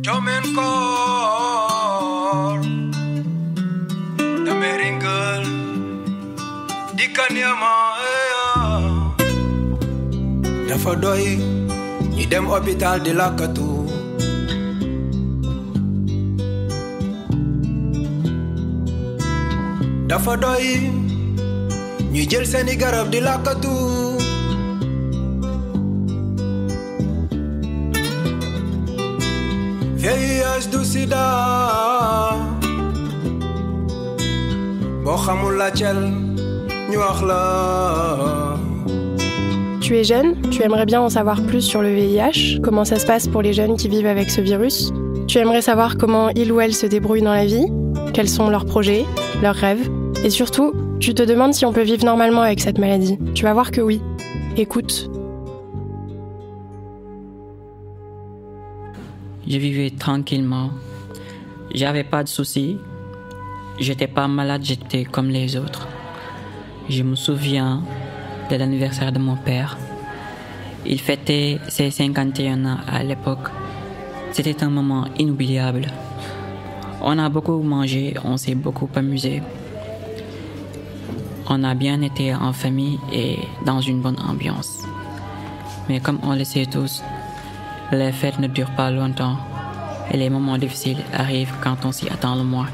Jomen kor de meringel di kanyama dafa doy ñi dem hôpital di lakatu dafa doy ñi jël seeni garab di lakatu VIH du sida boo xamul la cel ñu wax la. Tu es jeune, tu aimerais bien en savoir plus sur le VIH, comment ça se passe pour les jeunes qui vivent avec ce virus. Tu aimerais savoir comment ils ou elles se débrouillent dans la vie, quels sont leurs projets, leurs rêves. Et surtout, tu te demandes si on peut vivre normalement avec cette maladie. Tu vas voir que oui. Écoute. Je vivais tranquillement. J'avais pas de soucis. J'étais pas malade, j'étais comme les autres. Je me souviens de l'anniversaire de mon père. Il fêtait ses 51 ans à l'époque. C'était un moment inoubliable. On a beaucoup mangé, on s'est beaucoup amusé. On a bien été en famille et dans une bonne ambiance. Mais comme on le sait tous, les fêtes ne durent pas longtemps et les moments difficiles arrivent quand on s'y attend le moins.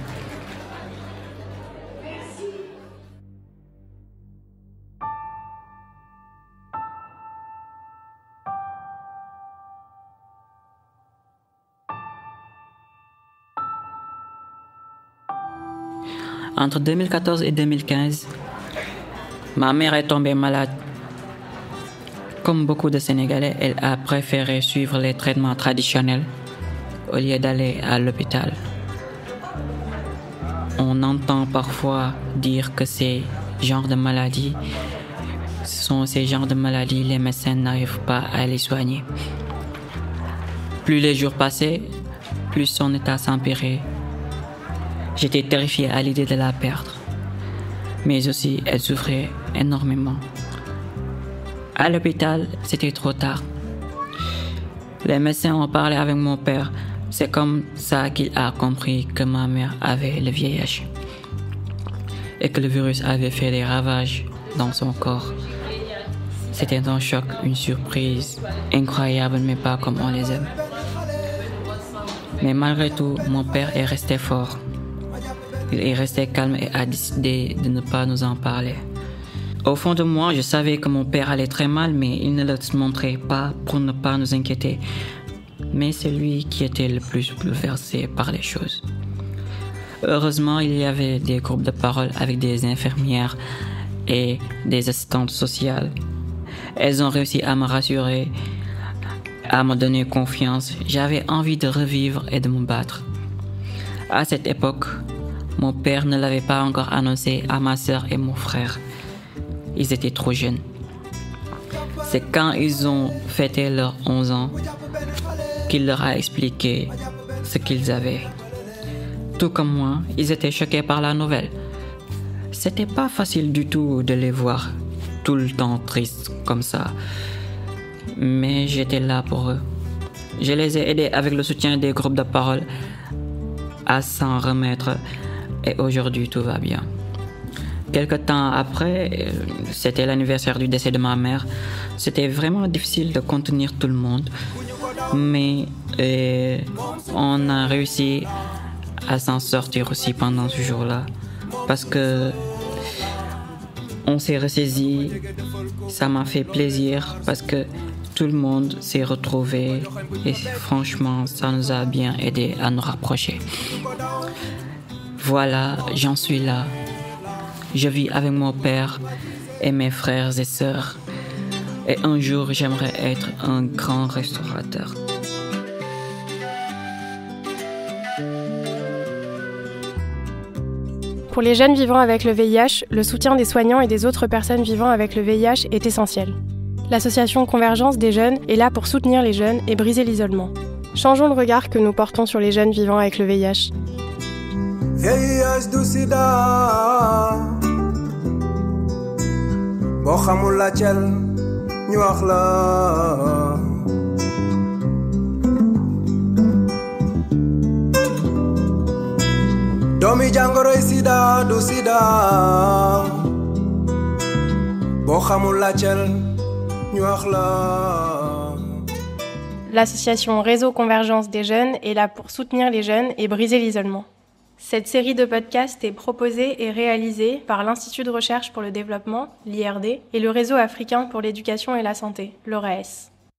Entre 2014 et 2015, ma mère est tombée malade. Comme beaucoup de Sénégalais, elle a préféré suivre les traitements traditionnels au lieu d'aller à l'hôpital. On entend parfois dire que ce sont ces genres de maladies, les médecins n'arrivent pas à les soigner. Plus les jours passaient, plus son état s'empirait. J'étais terrifié à l'idée de la perdre. Mais aussi, elle souffrait énormément. À l'hôpital, c'était trop tard. Les médecins ont parlé avec mon père. C'est comme ça qu'il a compris que ma mère avait le VIH et que le virus avait fait des ravages dans son corps. C'était un choc, une surprise incroyable, mais pas comme on les aime. Mais malgré tout, mon père est resté fort. Il est resté calme et a décidé de ne pas nous en parler. Au fond de moi, je savais que mon père allait très mal, mais il ne le montrait pas pour ne pas nous inquiéter. Mais c'est lui qui était le plus bouleversé par les choses. Heureusement, il y avait des groupes de parole avec des infirmières et des assistantes sociales. Elles ont réussi à me rassurer, à me donner confiance. J'avais envie de revivre et de me battre. À cette époque, mon père ne l'avait pas encore annoncé à ma sœur et mon frère. Ils étaient trop jeunes. C'est quand ils ont fêté leurs 11 ans qu'il leur a expliqué ce qu'ils avaient. Tout comme moi, ils étaient choqués par la nouvelle. C'était pas facile du tout de les voir tout le temps tristes comme ça. Mais j'étais là pour eux. Je les ai aidés avec le soutien des groupes de parole à s'en remettre. Et aujourd'hui, tout va bien. Quelque temps après, c'était l'anniversaire du décès de ma mère. C'était vraiment difficile de contenir tout le monde. Mais on a réussi à s'en sortir aussi pendant ce jour-là. Parce que on s'est ressaisis. Ça m'a fait plaisir parce que tout le monde s'est retrouvé. Et franchement, ça nous a bien aidé à nous rapprocher. Voilà, j'en suis là. Je vis avec mon père et mes frères et sœurs. Et un jour, j'aimerais être un grand restaurateur. Pour les jeunes vivant avec le VIH, le soutien des soignants et des autres personnes vivant avec le VIH est essentiel. L'association Convergence des jeunes est là pour soutenir les jeunes et briser l'isolement. Changeons le regard que nous portons sur les jeunes vivant avec le VIH. VIH du sida boo xamul la cel ñu wax la doomi jàngoroy sida du sida boo xamul laajteel ñu wax la. L'association Réseau Convergence des jeunes est là pour soutenir les jeunes et briser l'isolement. Cette série de podcasts est proposée et réalisée par l'Institut de recherche pour le développement, l'IRD, et le Réseau africain pour l'éducation et la santé, l'ORAS.